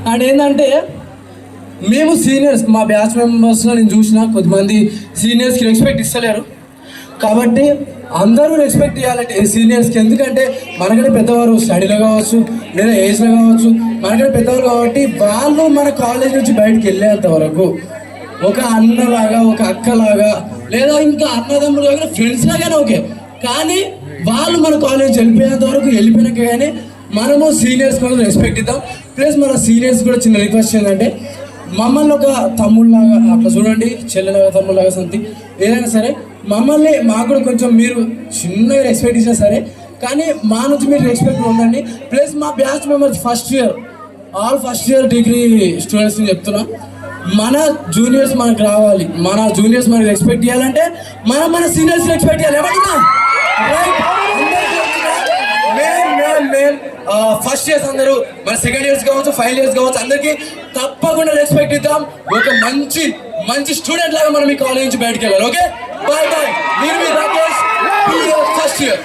And ఏంటంటే మేము seniors మా బ్యాచ్ మెంబర్స్లో నేను చూసిన కొద్దిమంది సీనియర్స్కి రెస్పెక్ట్ ఇస్తలేరు. కాబట్టి అందరూ రెస్పెక్ట్ ఇవ్వాలంటే సీనియర్స్కి. ఎందుకంటే మనకంటే పెద్దవారు స్టడీలో కావచ్చు లేదా ఏజ్లో కావచ్చు మనకంటే పెద్దవారు కాబట్టి వాళ్ళు మన కాలేజ్ నుంచి బయటకు వెళ్ళేంత వరకు ఒక అన్నలాగా ఒక అక్కలాగా లేదా ఇంకా అన్నదమ్ములు లాగా ఫ్రెండ్స్ లాగానే ఓకే. కానీ వాళ్ళు మన కాలేజ్ వెళ్ళిపోయేంత వరకు వెళ్ళిపోయినాక కానీ మనము సీనియర్స్ కూడా రెస్పెక్ట్ ఇద్దాం. ప్లస్ మన సీనియర్స్ కూడా చిన్న రిక్వెస్ట్ ఏంటంటే మమ్మల్ని ఒక తమ్ముళ్ళలాగా అట్లా చూడండి, చెల్లెలాగా తమ్ముళ్ళలాగా సంథింగ్ ఏదైనా సరే మమ్మల్ని మాకు కూడా కొంచెం మీరు చిన్నగా రెస్పెక్ట్ ఇచ్చినా సరే కానీ మా నుంచి మీరు రెస్పెక్ట్ ఉండండి. ప్లస్ మా batch members first year degree స్టూడెంట్స్ని చెప్తున్నా, మన జూనియర్స్ మనకు రావాలి, మన జూనియర్స్ మనకి రెస్పెక్ట్ ఇవ్వాలంటే మన సీనియర్స్ రెస్పెక్ట్ ఇవ్వాలి. ఎవరినా ఫస్ట్ ఇయర్స్ అందరూ మన సెకండ్ ఇయర్స్ కావచ్చు ఫైనల్ ఇయర్స్ కావచ్చు అందరికీ తప్పకుండా రెస్పెక్ట్ ఇద్దాం. ఒక మంచి స్టూడెంట్ లాగా మనం ఈ కాలేజ్ నుంచి బయటకు వెళ్ళాలి. Okay, bye bye. మీరు రాకేష్, ఫస్ట్ ఇయర్.